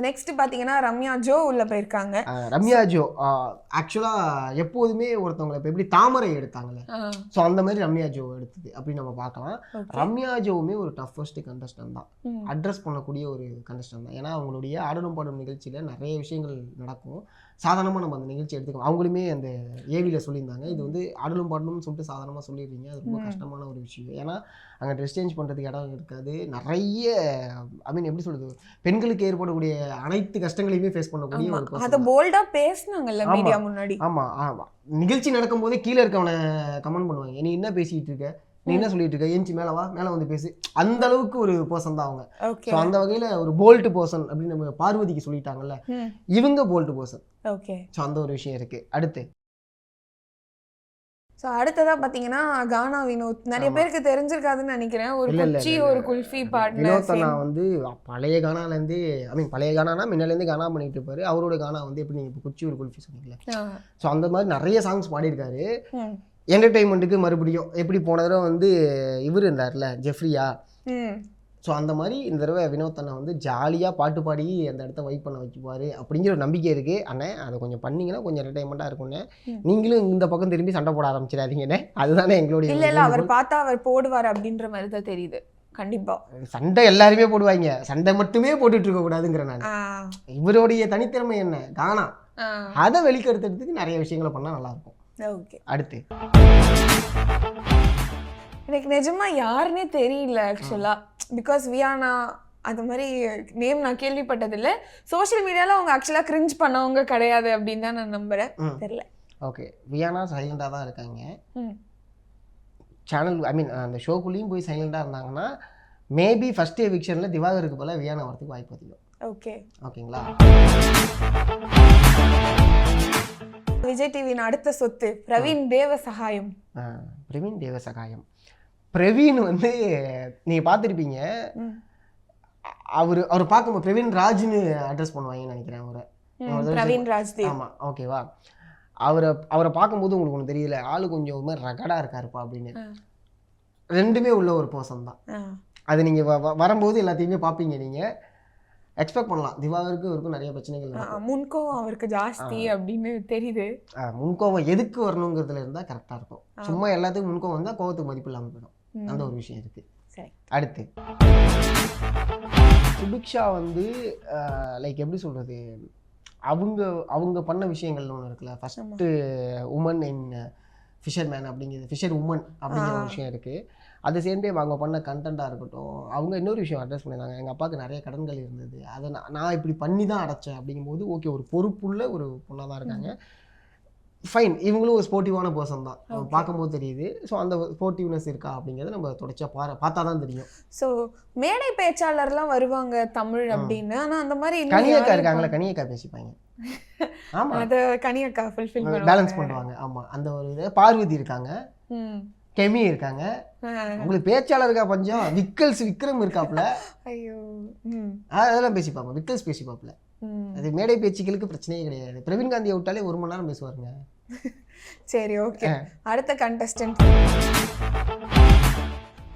Next பாத்தீங்கன்னா Ramya Joe உள்ள போயிருக்காங்க. ரம்யா ஜோ ஆக்சுவலா எப்போதுமே ஒருத்தவங்களை இப்போ எப்படி தாமரை எடுத்தாங்கல்ல, ஸோ அந்த மாதிரி ரம்யா ஜோ எடுத்தது அப்படின்னு நம்ம பார்க்கலாம். ரம்யா ஜோவுமே ஒரு டஃபஸ்ட் கண்டஸ்டன்ட் தான், அட்ரஸ் பண்ணக்கூடிய ஒரு கண்டஸ்டன்ட் தான். ஏன்னா அவங்களுடைய ஆடலும் பாடும் நிகழ்ச்சியில் நிறைய விஷயங்கள் நடக்கும். சாதாரணமாக நம்ம அந்த நிகழ்ச்சி எடுத்துக்கலாம். அவங்களுமே அந்த ஏவியில் சொல்லியிருந்தாங்க, இது வந்து ஆடலும் பாடணும்னு சொல்லிட்டு சாதாரணமாக சொல்லிடுறீங்க, அது ரொம்ப கஷ்டமான ஒரு விஷயம். ஏன்னா அங்கே ட்ரெஸ் சேஞ்ச் பண்ணுறதுக்கு இடம் இருக்காது. நிறைய ஐ மீன் எப்படி சொல்கிறது, பெண்களுக்கு ஏற்படக்கூடிய அனைத்து கஷ்டங்களையுமே ஃபேஸ் பண்ணக்கூடிய ஒரு பர்சன். அதை போல்டாக பேசினாங்கல்ல மீடியா முன்னாடி. ஆமாம், நிகழ்ச்சி நடக்கும் போதே கீழே இருக்கவனை கமெண்ட் பண்ணுவாங்க, நீ என்ன பேசிகிட்டு இருக்க, நீ என்ன சொல்லிட்டு இருக்க, ஏஞ்சி மேலே வா, மேலே வந்து பேசு. அந்த அளவுக்கு ஒரு பர்சன் தான் அவங்க. ஸோ அந்த வகையில் ஒரு போல்ட் பர்சன் அப்படின்னு நம்ம பார்வதிக்கு சொல்லிட்டாங்கல்ல, இவங்க போல்ட் பர்சன். ஓகே, ஸோ அந்த ஒரு விஷயம் இருக்குது. அடுத்து ஸோ அடுத்ததாக பார்த்தீங்கன்னா கானா வினோத். நிறைய பேருக்கு தெரிஞ்சிருக்காதுன்னு நினைக்கிறேன். ஒரு குச்சி ஒரு குல்ஃபி பார்ட்னர் வினோத் அண்ணா வந்து பழைய கானாலேருந்து, ஐ மீன் பழைய கானானா முன்னாலேருந்து கானா பண்ணிட்டு இருப்பாரு. அவரோட கானா வந்து எப்படி நீங்கள் இப்போ குச்சி ஒரு குல்ஃபி சொன்னீங்களே, ஸோ அந்த மாதிரி நிறைய சாங்ஸ் பாடியிருக்காரு. என்டர்டெயின்மெண்ட்டுக்கு மறுபடியும் எப்படி போன தடவை வந்து இவர் இருந்தார்ல ஜெஃப்ரியா, ஸோ அந்த மாதிரி இந்த தடவை வினோத் அண்ணா வந்து ஜாலியாக பாட்டு பாடி அந்த இடத்த வைப் பண்ண வைக்குவார் அப்படிங்கிற ஒரு நம்பிக்கை இருக்குது. அண்ணே அதை கொஞ்சம் பண்ணிங்கன்னா கொஞ்சம் என்டர்டைன்மெண்ட்டாக இருக்கும்ண்ணே. நீங்களும் இந்த பக்கம் திரும்பி சண்டை போட ஆரம்பிச்சிடாதீங்கண்ணே, அதுதானே எங்களுடைய. இல்லை அவர் பார்த்தா அவர் போடுவார் அப்படின்ற மாதிரி தான் தெரியுது. கண்டிப்பாக சண்டை எல்லாருமே போடுவாங்க, சண்டை மட்டுமே போட்டுட்டு இருக்கக்கூடாதுங்கிற நான். இவருடைய தனித்திறமை என்ன, கானா, அதை வெளிக்கெடுத்துறதுக்கு நிறைய விஷயங்களை பண்ணால் நல்லாயிருக்கும். ஓகே, அடுத்து எனக்கு நிஜமா யாருன்னே தெரியல ஆக்சுவலா. பிகாஸ் வியானா அது மாதிரி நேம் நான் கேள்விப்பட்டதில்லை. சோஷியல் மீடியாவில் அவங்க ஆக்சுவலாக கிரிஞ்ச் பண்ணவங்க கிடையாது அப்படின்னு தான் நான் நம்புகிறேன். தெரியல. ஓகே, வியானா சைலண்டாக தான் இருக்காங்க. சேனல் ஐ மீன் அந்த ஷோக்குள்ளேயும் போய் சைலண்டாக இருந்தாங்கன்னா மேபி ஃபர்ஸ்ட் எவிக்ஷனில் திவாகருக்கு போல வியானா வரதுக்கு வாய்ப்பு அதிகம். ஓகே, ஓகேங்களா. விஜய் டிவியின் அடுத்த சொத்து பிரவீன் தேவசகாயம். பிரவீன் தேவசகாயம், பிரவீன் வந்து நீங்கள் பார்த்துருப்பீங்க, அவர் பார்க்கும்போது பிரவீன் ராஜ்னு அட்ரஸ் பண்ணுவாங்கன்னு நினைக்கிறேன் அவரை. பிரவீன் ராஜ். ஆமாம், ஓகேவா. அவரை பார்க்கும்போது உங்களுக்கு ஒன்று தெரியல, ஆளு கொஞ்சம் மாதிரி ரகடாக இருக்காருப்பா அப்படின்னு. ரெண்டுமே உள்ள ஒரு பர்சன் தான். அது நீங்கள் வரும்போது எல்லாத்தையுமே பார்ப்பீங்க, நீங்கள் எக்ஸ்பெக்ட் பண்ணலாம். திவாகருக்கு இருக்கும் நிறைய பிரச்சனைகள், முன்கோவம் அவருக்கு ஜாஸ்தி அப்படின்னு தெரியுது. முன்கோவம் எதுக்கு வரணுங்கிறதுல இருந்தால் கரெக்டாக இருக்கும். சும்மா எல்லாத்துக்கும் முன்கோவம் வந்தால் கோவத்துக்கு மதிப்பு இல்லாமல் போயிடும். அந்த ஒரு விஷயம் இருக்குது. அடுத்து சுபிக்ஷா வந்து லைக் எப்படி சொல்கிறது, அவங்க பண்ண விஷயங்கள்னு ஒன்று இருக்குல்ல. ஃபஸ்ட்டு உமன் இன் ஃபிஷர்மேன் அப்படிங்கிறது, ஃபிஷர் உமன் அப்படிங்கிற ஒரு விஷயம் இருக்குது. அது சேர்ந்தே அவங்க பண்ண கண்டென்ட்டாக இருக்கட்டும். அவங்க இன்னொரு விஷயம் அட்ரஸ் பண்ணியிருந்தாங்க, எங்கள் அப்பாவுக்கு நிறைய கடன்கள் இருந்தது, அதை நான் இப்படி பண்ணி தான் அடைச்சேன் அப்படிங்கும்போது ஓகே, ஒரு பொறுப்புள்ள ஒரு பொண்ணாக தான் இருக்காங்க. ஃபைன், இவங்களும் ஒரு ஸ்போர்ட்டிவான பர்சன் தான், பார்க்கும்போது தெரியுது. ஸோ அந்த ஸ்போர்ட்டிவ்னஸ் இருக்கா அப்படிங்கிறது நம்ம தொடர்ச்சியாக பார்த்தா தான் தெரியும். ஸோ மேடை பேச்சாளர்லாம் வருவாங்க தமிழ் அப்படின்னு, ஆனால் அந்த மாதிரி கனியக்கா இருக்காங்களா, கனியக்கா பேசிப்பாங்க. ஆமாம், அதை கனியக்கா ஃபுல்ஃபில் பேலன்ஸ் பண்ணுவாங்க. ஆமாம், அந்த ஒரு இது. பார்வதி இருக்காங்க, கெமி இருக்காங்க, உங்களுக்கு பேச்சாளர் இருக்கா பஞ்சம். விக்ரம் இருக்காப்புல, ஐயோ அதெல்லாம் பேசிப்பாங்க. விக்கல்ஸ் பேசிப்பாப்புல, அது மேடை பேச்சுக்களுக்கு பிரச்சனையே கிடையாது. பிரவீன் காந்தியை விட்டாலே 1 மணி நேரம் பேசுவாருங்க. சரி, ஓகே. அடுத்த கண்டஸ்டன்ட்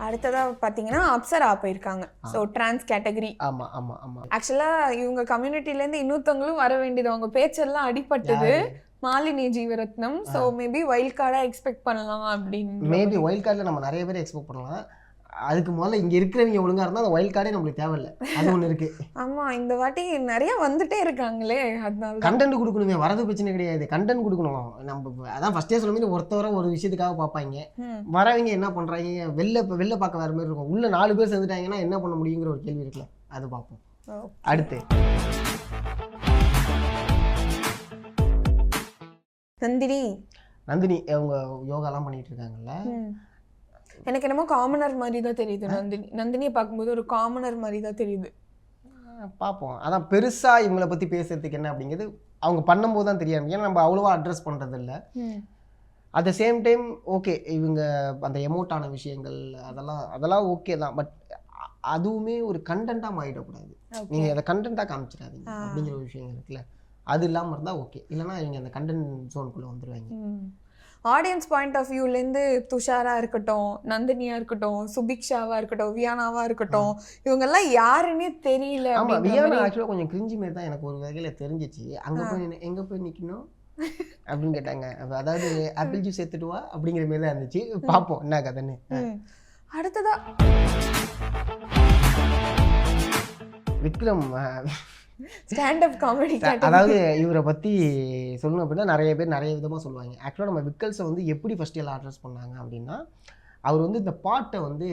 அடுத்ததாக பார்த்தீங்கன்னா அப்சரா போயிருக்காங்க. So trans category. ஆமாம் ஆமாம் ஆமாம். ஆக்சுவலாக இவங்க கம்யூனிட்டிலேருந்து இன்னொருத்தவங்களும் வர வேண்டியது, அவங்க பேச்செல்லாம் அடிபட்டது. Malini Jeevarathnam. So maybe wild கார்டாக எக்ஸ்பெக்ட் பண்ணலாம் அப்படின்னு. மேபி வைல்ட் கார்டில் நம்ம நிறைய பேர் எக்ஸ்பெக்ட் பண்ணலாம். அதுக்கு முதல்ல இங்கே இருக்கிறவங்க ஒழுங்காக இருந்தால் அந்த வைல்ட் கார்டே நம்மளுக்கு தேவையில்லை, அது ஒன்று இருக்குது. ஆமாம், இந்த வாட்டி நிறைய வந்துட்டே இருக்காங்களே, அதனால கண்டென்ட் கொடுக்கணுமே, வரது பிரச்சனை கிடையாது, கண்டென்ட் கொடுக்கணும். நம்ம அதான் ஃபஸ்ட்டே சொல்ல மாதிரி ஒருத்தவரை ஒரு விஷயத்துக்காக பார்ப்பாங்க. வரவங்க என்ன பண்ணுறாங்க, வெளில பார்க்க வேறு மாதிரி இருக்கும். உள்ள 4 பேர் சேர்ந்துட்டாங்கன்னா என்ன பண்ண முடியுங்கிற ஒரு கேள்வி இருக்குல்ல, அது பார்ப்போம். அடுத்து நந்தினி அவங்க யோகாலாம் பண்ணிட்டு இருக்காங்கல்ல. எனக்கு என்னமோ காமனர் மாதிரி தான் தெரியுது. நந்தினியை பார்க்கும்போது ஒரு காமனர் மாதிரி தான் தெரியுது. பார்ப்போம். அதான் பெருசாக இவங்களை பற்றி பேசுறதுக்கு என்ன அப்படிங்கிறது அவங்க பண்ணும்போது தான் தெரியாது. ஏன்னா நம்ம அவ்வளோவா அட்ரஸ் பண்ணுறது இல்லை. At the same time okay, இவங்க அந்த எமோட்டான விஷயங்கள் அதெல்லாம் ஓகே தான். பட் அதுவுமே ஒரு கண்டென்ட்டாக மாறிடக்கூடாது. நீங்கள் அதை கண்டென்ட்டாக காமிச்சிடாதீங்க அப்படிங்கிற ஒரு விஷயம் இருக்குல்ல, அது இல்லாமல் இருந்தால் ஓகே. இல்லைனா இவங்க அந்த கண்டென்ட் ஜோனுக்குள்ளே வந்துடுவாங்க. ஆடியன்ஸ் பாயிண்ட் ஆஃப் வியூலேருந்து துஷாரா இருக்கட்டும், நந்தினியா இருக்கட்டும், சுபிக்ஷாவா இருக்கட்டும், வியானாவா இருக்கட்டும், இவங்கெல்லாம் யாருன்னே தெரியல. ஆமா, வியானா ஆக்சுவலாக கொஞ்சம் கிரிஞ்சி மாதிரி தான் எனக்கு ஒரு வகையில் தெரிஞ்சிச்சு. அங்கே போய் எங்கே போய் நிற்கணும் அப்படின்னு கேட்டாங்க. அதாவது ஆப்பிள் ஜூஸ் எடுத்துட்டு வா அப்படிங்கிற மாதிரி தான் இருந்துச்சு. பார்ப்போம் என்ன கதைன்னு. அடுத்ததா விக்ரம் ஸ்டாண்டப் காமெடி. அதாவது இவரை பற்றி சொல்லணும் அப்படின்னா நிறைய பேர் நிறைய விதமாக சொல்லுவாங்க. ஆக்சுவலாக நம்ம விக்கல்ஸை வந்து எப்படி ஃபஸ்ட் எல்லாம் அட்ரஸ் பண்ணாங்க அப்படின்னா, அவர் வந்து இந்த பாட்டை வந்து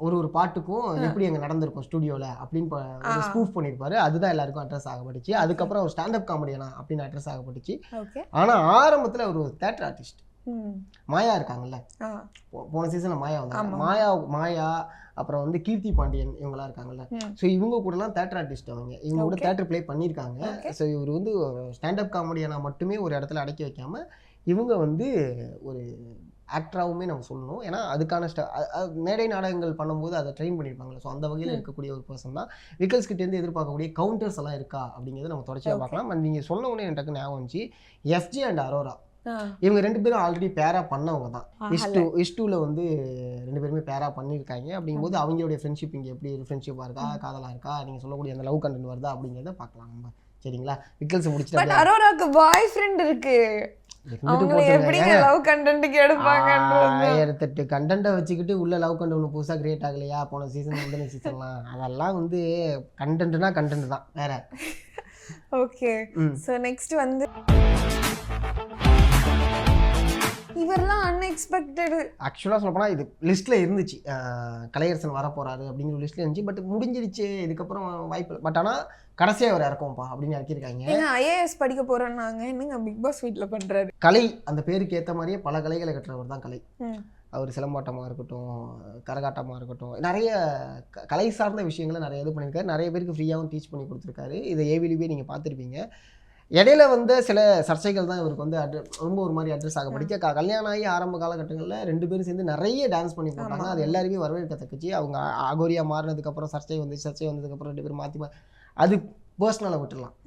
ஒரு பாட்டுக்கும் எப்படி அங்கே நடந்திருக்கும் ஸ்டுடியோவில் அப்படின்னு ஒரு ஸ்கூஃப் பண்ணியிருப்பாரு. அதுதான் எல்லாருக்கும் அட்ரஸ் ஆகப்பட்டுச்சு. அதுக்கப்புறம் அவர் ஸ்டாண்டப் காமெடியானா அப்படின்னு அட்ரஸ் ஆகப்பட்டுச்சு. ஆனால் ஆரம்பத்தில் அவர் ஒரு தேட்டர் ஆர்டிஸ்ட். மாயா இருக்காங்கல்ல, போன சீசனில் மாயா வந்தாங்க. மாயா அப்புறம் வந்து கீர்த்தி பாண்டியன் இவங்கெல்லாம் இருக்காங்கல்ல. ஸோ இவங்க கூடலாம் தேட்டர் ஆர்டிஸ்ட். இவங்க கூட தேட்டர் ப்ளே பண்ணியிருக்காங்க. ஸோ இவர் வந்து ஸ்டாண்டப் காமெடியானா மட்டுமே ஒரு இடத்துல அடக்கி வைக்காம இவங்க வந்து ஒரு ஆக்டராகவுமே நம்ம சொல்லணும். ஏன்னா அதுக்கான மேடை நாடகங்கள் பண்ணும்போது அதை ட்ரெயின் பண்ணியிருப்பாங்களே. ஸோ அந்த வகையில் இருக்கக்கூடிய ஒரு பர்சன் தான். விக்கல்ஸ் கிட்டேருந்து எதிர்பார்க்கக்கூடிய கவுண்டர்ஸ் எல்லாம் இருக்கா அப்படிங்கிறத நம்ம தொடர்ச்சியாக பார்க்கலாம். நீங்கள் சொன்ன உடனே எனக்கு ஞாபகம் வந்துச்சு, எஃப்ஜே அண்ட் அரோரா இவங்க 2 பேரும் ஆல்ரெடி பேரா பண்ணவங்க தான். இஷ்டூவில் வந்து 2 பேருமே பேரா பண்ணியிருக்காங்க. அப்படிங்கும்போது அவங்களுடைய ஃப்ரெண்ட்ஷிப் இங்கே எப்படி ஃப்ரெண்ட்ஷிப்பாக இருக்கா, காதலாக இருக்கா, நீங்கள் சொல்லக்கூடிய அந்த லவ் கண்டென்ட் வருதா அப்படிங்கிறத பார்க்கலாம் நம்ம. சரிங்களா, விக்கல்ஸ் முடிச்சுட்டு பட் அரோராக்கு பாய் ஃப்ரெண்ட் இருக்கு. எப்படிங்க லவ் கண்டென்ட்க்கு எடுப்பாங்கன்றது 1008 கண்டென்ட்டை வச்சுக்கிட்டு உள்ள லவ் கண்டென்ட் ஒன்று புதுசாக கிரியேட் ஆகலையா போன சீசன் முந்தின சீசன்லாம். அதெல்லாம் வந்து கண்டென்ட்னா கண்டென்ட் தான் வேற. ஓகே, ஸோ நெக்ஸ்ட் வந்து இவரெல்லாம் அன்எக்ஸ்பெக்டட். ஆக்சுவலாக சொல்ல போனால் இது லிஸ்ட்டில் இருந்துச்சு, கலையரசன் வரப்போறாரு அப்படிங்கிற லிஸ்ட்டில் இருந்துச்சு. பட் முடிஞ்சிருச்சு, இதுக்கப்புறம் வாய்ப்பு. பட் ஆனால் கடைசியாக அவர் இறக்கும்ப்பா அப்படின்னு இறக்கியிருக்காங்க. ஏன்னா ஐஏஎஸ் படிக்க போகிறேன்னாங்க. என்னங்க பிக் பாஸ் வீட்டில் பண்ணுறாரு. கலை அந்த பேருக்கு ஏற்ற மாதிரியே பல கலைகளை கட்டுறவர் தான் கலை. அவர் சிலம்பாட்டமாக இருக்கட்டும், கரகாட்டமாக இருக்கட்டும், நிறைய கலை சார்ந்த விஷயங்களை நிறைய இது பண்ணியிருக்காரு. நிறைய பேருக்கு ஃப்ரீயாகவும் டீச் பண்ணி கொடுத்துருக்காரு. இதை ஏவிலிவே நீங்கள் பார்த்துருப்பீங்க. இடையில வந்து சில சர்ச்சைகள் தான் இவருக்கு வந்து ரொம்ப ஒரு மாதிரி அட்ரஸ் ஆகப்படிச்சு. கல்யாணம் ஆகி ஆரம்ப காலகட்டங்களில் 2 பேரும் சேர்ந்து நிறைய டான்ஸ் பண்ணி போட்டாங்க. அது எல்லாருமே வரவேற்கத்தக்கச்சு. அவங்க அகோரியா மாறினதுக்கப்புறம் சர்ச்சை வந்ததுக்கப்புறம் 2 பேரும் மாற்றி அது பர்சனலாக விட்டுடலாம்.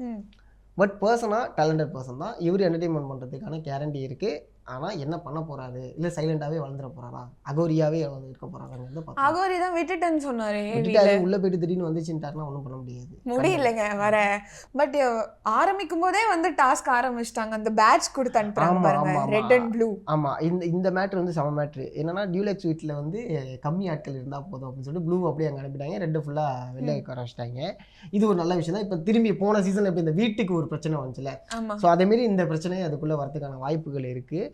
பட் பர்சனாக டேலண்டட் பர்சன் தான். இவர் என்டர்டெயின்மெண்ட் பண்ணுறதுக்கான கேரண்டி இருக்குது. ஆனால் என்ன பண்ண போறாரு, இல்லை சைலண்டாகவே வளர்ந்துட போறாரா, அகோரியாவே இருக்க போறாங்க. அகோரி தான் விட்டுட்டேன்னு சொன்னாரு. உள்ள போயிட்டு திடீர்னு வந்துச்சுட்டாருன்னா ஒன்றும் பண்ண முடியலைங்க வர. பட் ஆரம்பிக்கும் போதே வந்து டாஸ்க் ஆரம்பிச்சிட்டாங்க. அந்த பேட்ச் கொடுத்து அனுப்புறாங்க பாருங்க, ரெட் அண்ட் ப்ளூ. ஆமா, இந்த மேட்ரு வந்து சம மேட்ரு. என்னன்னா டியூலெக்ஸ் வீட்டில் வந்து கம்மி ஆட்கள் இருந்தால் போதும் அப்படின்னு சொல்லிட்டு ப்ளூ அப்படியே அங்கே அனுப்பிட்டாங்க. ரெட்டு ஃபுல்லாக வெளில உட்கார வச்சிட்டாங்க. இது ஒரு நல்ல விஷயம் தான். இப்போ திரும்பி போன சீசன் இப்போ இந்த வீட்டுக்கு ஒரு பிரச்சனை வந்துச்சுல, ஸோ அதேமாரி இந்த பிரச்சனையை அதுக்குள்ளே வரதுக்கான வாய்ப்புகள் இருக்குது.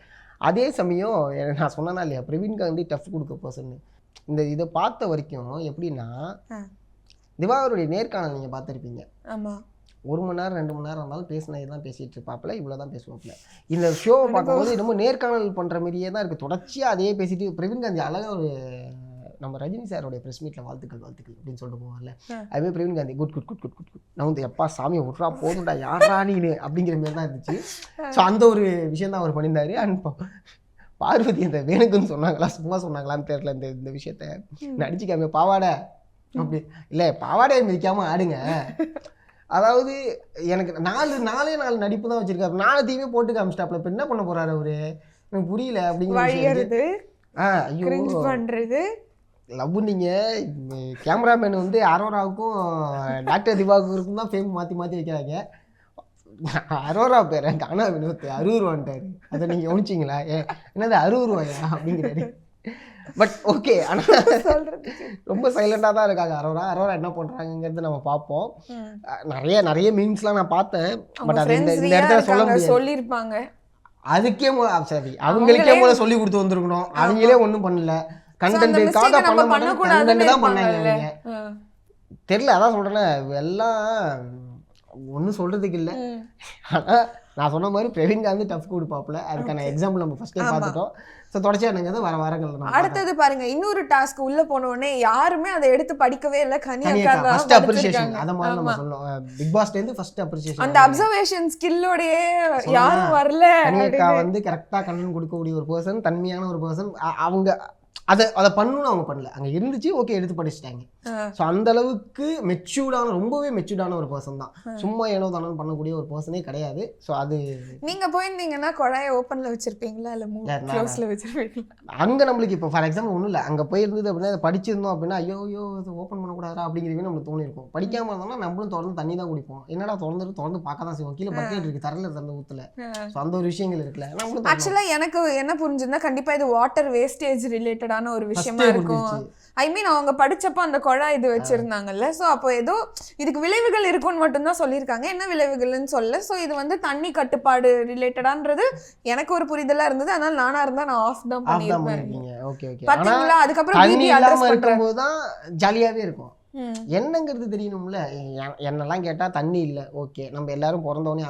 அதே சமயம் நான் சொன்னேன்னா இல்லையா, பிரவீன் காந்தி டஃப் கொடுக்க பர்சன். இந்த இதை பார்த்த வரைக்கும் எப்படின்னா, திவாகருடைய நேர்காணல் நீங்கள் பார்த்துருப்பீங்க. ஆமாம், 1 மணி நேரம் 2 மணி நேரம் இருந்தாலும் பேசினது தான் பேசிகிட்டு இருப்பாப்புல, இவ்வளோ தான் பேசுவாப்புல. இந்த ஷோவை பார்க்கும்போது ரொம்ப நேர்காணல் பண்ணுற மாதிரியே தான் இருக்குது. தொடர்ச்சியாக அதையே பேசிட்டு பிரவீன் காந்தி அழகாக ஒரு நம்ம ரஜினி சாரோடைய ப்ரெஸ் மீட்டில் வாழ்த்துக்கள் அப்படின்னு சொல்லிட்டு போவார்ல, அதுவே Praveen Gandhi good good good good good good நான் வந்து எப்பா சாமியை விட்றா போதும்டா யாரா நீனு அப்படிங்கிற மாதிரி தான் இருந்துச்சு. ஸோ அந்த ஒரு விஷயம் தான் அவர் பண்ணியிருந்தாரு. அண்ட் பார்வதி அந்த வேணுக்குன்னு சொன்னாங்களா சும்மா சொன்னாங்களான்னு தெரியல. இந்த விஷயத்த நடிச்சுக்காம பாவாடை அப்படி இல்லை, பாவாடையை மிதிக்காமல் ஆடுங்க. அதாவது எனக்கு 4 நடிப்பு தான் வச்சிருக்காரு. 4 போட்டு காமிச்சிட்டாப்ல. இப்போ என்ன பண்ண போறாரு அவரு, எனக்கு புரியல அப்படிங்கிறது. ஐயோ பண்றது லவ். நீங்கள் கேமராமேன் வந்து அரோராவுக்கும் டாக்டர் திவாகருக்கும் தான் ஃபேம் மாற்றி வைக்கிறாங்க. அரோரா பேர் கானா வினோத் 60 ரூபான்ட்டாரு. அதை நீங்கள் கவனிச்சிங்களா? என்னது 60 ரூபாயா அப்படிங்கிறாரு. பட் ஓகே, ஆனால் ரொம்ப சைலண்டாக தான் இருக்காங்க அரோரா என்ன பண்ணுறாங்கிறது நம்ம பார்ப்போம். நிறைய மீம்ஸ்லாம் நான் பார்த்தேன். பட் அது இந்த இடத்துல சொல்ல முடியாது. சொல்லியிருப்பாங்க அதுக்கே சரி, அவங்களுக்கே போல சொல்லி கொடுத்து வந்திருக்கணும். அவங்களே ஒன்றும் பண்ணல. கண்டென்ட்டுக்காக பண்ண மாட்டாங்க தான் பண்ணாங்க. தெரியல, அதான் சொல்கிறேன். எல்லாம் ஒன்றும் சொல்கிறதுக்கு இல்லை. ஆனால் நான் சொன்ன மாதிரி பிரவீன் காந்தி டஃப் கொடுப்பாப்புல. அதுக்கான எக்ஸாம்பிள் நம்ம ஃபர்ஸ்டே பார்த்துட்டோம். ஸோ தொடர்ச்சியாக எனக்கு வரங்கள். அடுத்தது பாருங்க, இன்னொரு டாஸ்க் உள்ள போன உடனே யாருமே அதை எடுத்து படிக்கவே இல்லை. ஃபர்ஸ்ட் அப்ரிசியேஷன் அதை மாதிரி நம்ம சொல்லணும். பிக் பாஸ்லேருந்து ஃபர்ஸ்ட் அப்ரிசியேஷன், அந்த அப்சர்வேஷன் ஸ்கில்லோடயே யாரும் வரல. கனியக்கா வந்து கரெக்டாக கண்டென்ட் கொடுக்கக்கூடிய ஒரு பர்சன், தன்மையான ஒரு பர்சன். அவங்க அதை பண்ணணும்னு அவங்க பண்ணல, அங்கே இருந்துச்சு, ஓகே எடுத்து படிச்சுட்டாங்க. ஸோ அந்த அளவுக்கு மெச்சூர்டான, ரொம்பவே மெச்சூர்டான ஒரு பர்சன் தான். சும்மா ஏனோ தானோ பண்ணக்கூடிய ஒரு பர்சனே கிடையாது. ஸோ அது நீங்கள் போயிருந்தீங்கன்னா குழாயை ஓப்பனில் வச்சுருப்பீங்களா இல்லை க்ளோஸில் வச்சுருப்பீங்களா? அங்கே நம்மளுக்கு இப்போ ஃபார் எக்ஸாம்பிள் ஒன்றும் இல்லை, அங்கே போயிருந்தது அப்படின்னா அதை படிச்சிருந்தோம் அப்படின்னா ஐயோ இது ஓப்பன் பண்ணக்கூடாதா அப்படிங்கிறவே நம்மளுக்கு தோணிருக்கும். படிக்காமல் இருந்தோம்னா நம்மளும் தொடர்ந்து தண்ணி தான் குடிப்போம். என்னடா தொடர்ந்து பார்க்க தான் செய்வோம், கீழே பக்கெட் இருக்குது தரல திறந்து ஊற்றல. ஸோ அந்த ஒரு விஷயங்கள் இருக்குல்ல. ஆக்சுவலாக எனக்கு என்ன புரிஞ்சுதுன்னா கண்டிப்பாக இது வாட்டர் வேஸ்டேஜ் ரிலேட்டடான ஒரு விஷயமா இருக்கும். ஐ மீன் அவங்க படிச்சப்போ அந்த குழாய் இது வச்சிருந்தாங்கல்ல, ஸோ அப்போ ஏதோ இதுக்கு விளைவுகள் இருக்குன்னு மட்டும்தான் சொல்லியிருக்காங்க, என்ன விளைவுகள்னு சொல்ல. ஸோ இது வந்து தண்ணி கட்டுப்பாடு ரிலேட்டடான்றது எனக்கு ஒரு புரிதலா இருந்தது. அதனால நானா இருந்தா நான் ஆஃப் தான் பண்ணிருப்பேன். பாத்தீங்களா, அதுக்கப்புறம் தண்ணி இல்லாம இருக்கும்போது தான் ஜாலியாவே இருக்கும். என்னங்கிறது தெரியணும்ல. என்னெல்லாம் கேட்டால் தண்ணி இல்லை, ஓகே நம்ம எல்லாரும் பிறந்தவொடனே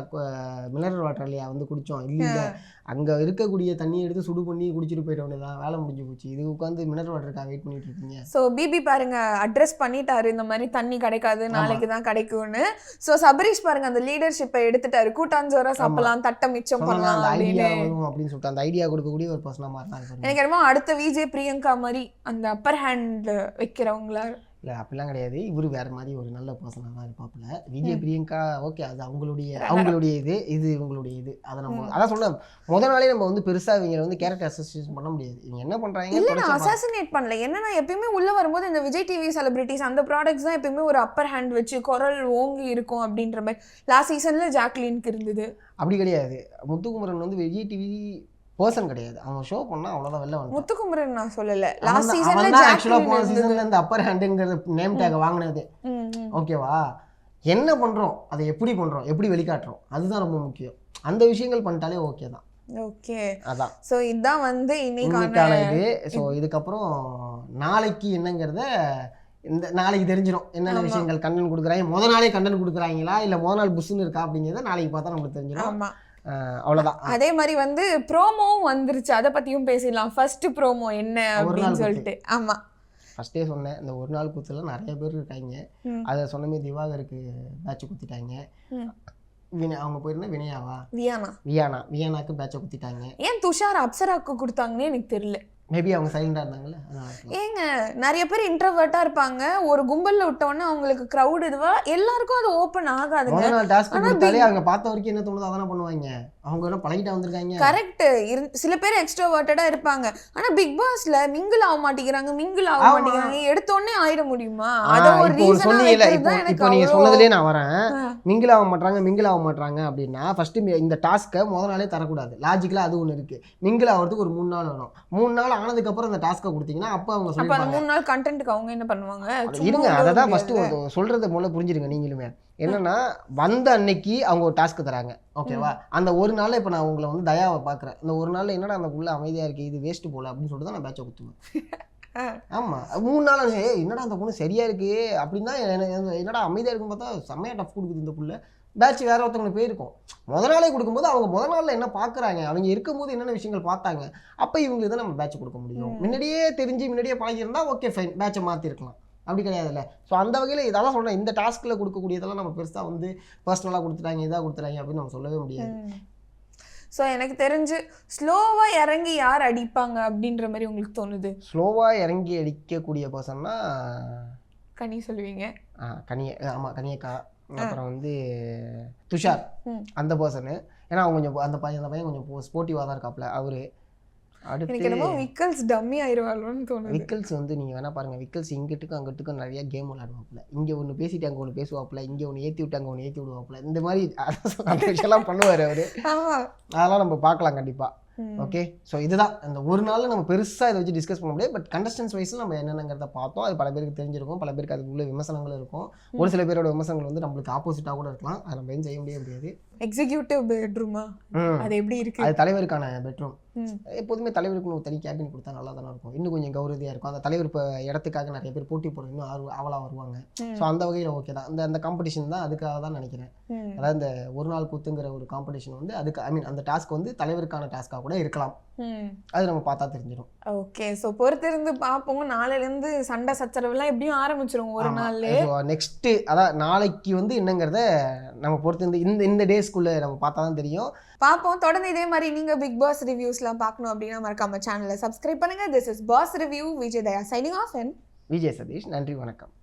மினரல் வாட்டர் இல்லையா வந்து குடித்தோம், இல்லை அங்கே இருக்கக்கூடிய தண்ணியை எடுத்து சுடு பண்ணி குடிச்சிட்டு போயிட வேண்டியதான், வேலை முடிஞ்சு போச்சு. இது உட்காந்து மினரல் வாட்டருக்காக வெயிட் பண்ணிட்டு இருக்கீங்க. ஸோ பிபி பாருங்க அட்ரஸ் பண்ணிட்டாரு, இந்த மாதிரி தண்ணி கிடைக்காது நாளைக்கு தான் கிடைக்கும்னு. ஸோ சபரீஷ் பாருங்க அந்த லீடர்ஷிப்பை எடுத்துட்டாரு, கூட்டாஞ்சோரா சாப்பிடலாம், தட்டை மிச்சம் பண்ணலாம் அப்படின்னு சொல்லிட்டு அந்த ஐடியா கொடுக்கக்கூடிய ஒரு பர்சனாக மாறினாங்க. எனக்கு என்னமோ அடுத்த விஜய் பிரியங்கா மாதிரி அந்த அப்பர் ஹேண்ட் வைக்கிறவங்களா. இல்லை அப்படிலாம் கிடையாது, இவர் வேறு மாதிரி ஒரு நல்ல பர்சனாக தான் இருப்பாப்புல. விஜய் பிரியங்கா ஓகே அது அவங்களுடைய இது இவங்களுடைய இது. அதை நம்ம அதான் சொல்ல முதல் நாளே நம்ம வந்து பெருசாக இவங்க வந்து கேரக்டர் அசோசியேஷன் பண்ண முடியாது. இவங்க என்ன பண்ணுறாங்க இல்லை நான் அசாசினேட் பண்ணல. என்னன்னா எப்பயுமே உள்ளே வரும்போது இந்த விஜய் டிவி செலிபிரிட்டிஸ் அந்த ப்ராடக்ட்ஸ் தான் எப்பயுமே ஒரு அப்பர் ஹேண்ட் வச்சு குரல் ஓங்கி இருக்கும் அப்படின்ற மாதிரி. லாஸ்ட் சீசனில் ஜாக்லினுக்கு இருந்தது. அப்படி கிடையாது, முத்துக்குமரன் வந்து விஜய் டிவி பர்சன் கிடையாது, அவங்க ஷோ பண்ணா அவ்வளவுதான் வெளில வந்து. முத்துக்குமரன் நான் சொல்லல, லாஸ்ட் சீசன்ல ஆக்சுவலா போன சீசன்ல இந்த அப்பர் ஹேண்டுங்கற நேம் டேக் வாங்குனது. ஓகேவா, என்ன பண்றோம், அதை எப்படி பண்றோம், எப்படி வெளிக்காட்டுறோம், அதுதான் ரொம்ப முக்கியம். அந்த விஷயங்கள் பண்ணிட்டாலே ஓகே தான். ஓகே, அதான். சோ இதான் வந்து இன்னைக்கான இது. ஸோ இதுக்கப்புறம் நாளைக்கு என்னங்கிறத இந்த நாளைக்கு தெரிஞ்சிடும் என்னென்ன விஷயங்கள் கண்டென்ட் கொடுக்குறாங்க. முதல் நாளே கண்டென்ட் கொடுக்குறாங்களா இல்லை முதல் நாள் புஷ்ன்னு இருக்கா அப்படிங்கிறத நாளைக்கு பார்த்தா நம்மளுக்கு தெரிஞ்சிடும். அவ்வளோதான். அதே மாதிரி வந்து ப்ரோமோவும் வந்துருச்சு, அதை பற்றியும் பேசிடலாம். ஃபர்ஸ்ட் ப்ரோமோ என்ன அப்படின்னு சொல்லிட்டு. ஆமாம், ஃபர்ஸ்டே சொன்னேன், இந்த ஒரு நாள் குத்துல நிறைய பேர் இருக்காங்க. அதை சொன்னமே திவாகருக்கு பேட்ச் குத்திட்டாங்க. அவங்க போயிருந்தா வியானாக்கு பேட்சை குத்திட்டாங்க. ஏன் துஷார் அப்சராக்கு கொடுத்தாங்கன்னு எனக்கு தெரியல. மேபி அவங்க சைலண்டா இருந்தாங்கல்ல. ஏங்க நிறைய பேர் இன்ட்ரோவர்ட்டா இருப்பாங்க, ஒரு கும்பல்ல விட்டோன்னே அவங்களுக்கு கிரவுட் இதுவா எல்லாருக்கும் அது ஓப்பன் ஆகாதுங்க. முதல் நாள் டாஸ்க் கொடுத்தாலே அவங்க பார்த்த வரைக்கும் என்ன தோணுதோ அதான பண்ணுவாங்க. அவங்க எல்லாம் பழகிட்டா வந்திருக்காங்க. கரெக்ட். சில பேர் எக்ஸ்ட்ரோவர்ட்டடா இருப்பாங்க, ஆனா பிக் பாஸ்ல மிங்கிள் ஆக மாட்டேங்கிறாங்க. எடுத்தோடனே ஆயிட முடியுமா? அத ஒரு ரீசனா சொன்னீங்கல. இப்போ நீங்க சொன்னதுலயே நான் வரேன். மிங்கிள் ஆக மாட்டாங்க அப்படின்னா ஃபர்ஸ்ட் இந்த டாஸ்க்கை முதல் நாளே தரக்கூடாது. லாஜிக்கலா அது ஒன்று இருக்கு. மிங்கிள் ஆகிறதுக்கு ஒரு 3 நாள் வேணும். 3 நாள் ஆனதுக்கு அப்புறம் அந்த டாஸ்க்கை கொடுத்தீங்கன்னா அப்ப அவங்க சொல்லுவாங்க. 3 நாள் கண்டென்ட்க்கு அவங்க என்ன பண்ணுவாங்க? இருங்க, அததான் ஃபர்ஸ்ட் சொல்றத முதல்ல புரிஞ்சிருங்க நீங்களுமே. என்னன்னா வந்த அன்னைக்கு அவங்க ஒரு டாஸ்க் தராங்க, ஓகேவா? அந்த ஒரு நாள் இப்போ நான் உங்களை வந்து தயாவை பார்க்குறேன், இந்த ஒரு நாள் என்னடா அந்த உள்ள அமைதியாக இருக்குது, இது வேஸ்ட்டு போல அப்படின்னு சொல்லிட்டு தான் நான் பேட்சை குத்துவேன். ஆமாம், 3 நாள் என்னடா அந்த பொண்ணு சரியா இருக்கு அப்படின்னா என்னடா அமைதியாக இருக்குன்னு பார்த்தா செம்மையாக டஃப் கொடுக்குது இந்த புள்ள, பேட்ச் வேற ஒருத்தவங்களுக்கு போயிருக்கும். முதல் நாளே கொடுக்கும்போது அவங்க முதல் நாளில் என்ன பார்க்குறாங்க, அவங்க இருக்கும்போது என்னென்ன விஷயங்கள் பார்த்தாங்க, அப்போ இவங்களுக்கு தான் நம்ம பேட்ச் கொடுக்க முடியும். முன்னாடியே தெரிஞ்சு முன்னாடியே பழகிருந்தா ஓகே ஃபைன், பேட்சை மாற்றிருக்கலாம். அப்படி கிடையாதுல்ல. ஸோ அந்த வகையில் இதெல்லாம் சொல்கிறேன், இந்த டாஸ்கில் கொடுக்கக்கூடியதெல்லாம் நம்ம பெருசாக வந்து பர்சனலாக கொடுத்துட்டாங்க இதாக கொடுத்துட்டாங்க அப்படின்னு நம்ம சொல்லவே முடியாது. ஸோ எனக்கு தெரிஞ்சு ஸ்லோவாக இறங்கி யார் அடிப்பாங்க அப்படின்ற மாதிரி உங்களுக்கு தோணுது? ஸ்லோவாக இறங்கி அடிக்கக்கூடிய பர்சன்னா கனி சொல்லுவீங்க? ஆமாம் கனியக்கா. அப்புறம் வந்து துஷார் அந்த பர்சனு. ஏன்னா அவங்க கொஞ்சம் அந்த பையன் கொஞ்சம் ஸ்போர்ட்டிவாக தான் இருக்காப்புல அவரு. அடுத்து விக்கல்ஸ் டம்மி ஆயிடுவாங்களோன்னு தோணுது. விக்கல்ஸ் வந்து நீங்கள் வேணா பாருங்கள், விக்கல்ஸ் இங்கிட்டுக்கும் அங்கிட்டுக்கும் நிறைய கேம் விளையாடுவாப்புல. இங்கே ஒன்று பேசிட்டு அங்கே ஒன்று பேசுவாப்புல, இங்கே ஒன்று ஏற்றி விட்டு அங்கே ஒன்று ஏற்றி விடுவாப்புல. இந்த மாதிரி அந்த விஷயம்லாம் பண்ணுவார் அவர். அதெல்லாம் நம்ம பார்க்கலாம் கண்டிப்பாக. ஓகே, ஸோ இதுதான் இந்த ஒரு நாள் நம்ம பெருசாக இதை வச்சு டிஸ்கஸ் பண்ண முடியாது. பட் கண்டஸ்டன்ஸ் வைஸில் நம்ம என்னென்னங்கிறத பார்த்தோம். அது பல பேருக்கு தெரிஞ்சிருக்கும், பல பேருக்கு அதுக்குள்ள விமர்சனங்கள் இருக்கும். ஒரு சில பேரோட விமர்சனங்கள் வந்து நம்மளுக்கு ஆப்போசிட்டாக கூட இருக்கலாம். அதை நம்ம எதுவும் செய்ய முடியாது. எக்ஸிக்யூட்டிவ் பெட்ரூமா அது எப்படி இருக்கு? அது தலைவருக்கான பெட்ரூம். எப்போதுமே தலைவருக்கு ஒரு தனி கேபின் கொடுத்தா நல்லா தானே இருக்கும், இன்னும் கொஞ்சம் கௌரவியாக இருக்கும். அந்த தலைவர் இப்போ இடத்துக்காக நிறைய பேர் போட்டி போடுறது இன்னும் ஆவலாக வருவாங்க. ஸோ அந்த வகையில் ஓகே தான். அந்த காம்படிஷன் தான் அதுக்காக தான் நினைக்கிறேன். அதாவது இந்த ஒரு நாள் கூத்துங்கிற ஒரு காம்படிஷன் வந்து அதுக்கு ஐ மீன் அந்த டாஸ்க் வந்து தலைவருக்கான டாஸ்க்காக கூட இருக்கலாம். அது நம்ம பார்த்தா தெரிஞ்சிடும். ஓகே, ஸோ பொறுத்திருந்து பார்ப்போம். நாளையிலேருந்து சண்டை சச்சரவுலாம் எப்படியும் ஆரம்பிச்சிடும் ஒரு நாள். நெக்ஸ்ட்டு அதான் நாளைக்கு வந்து என்னங்கிறத நம்ம பொறுத்து இந்த டேஸ்க்குள்ளே நம்ம பார்த்தா தான் தெரியும். பார்ப்போம். தொடர்ந்து இதே மாதிரி நீங்கள் பிக் பாஸ் ரிவ்யூஸ்லாம் பார்க்கணும் அப்படின்னா மறக்காம சேனலை சப்ஸ்கிரைப் பண்ணுங்கள். This is boss review. Vijay Daya signing off and Vijay Sathish. நன்றி, வணக்கம்.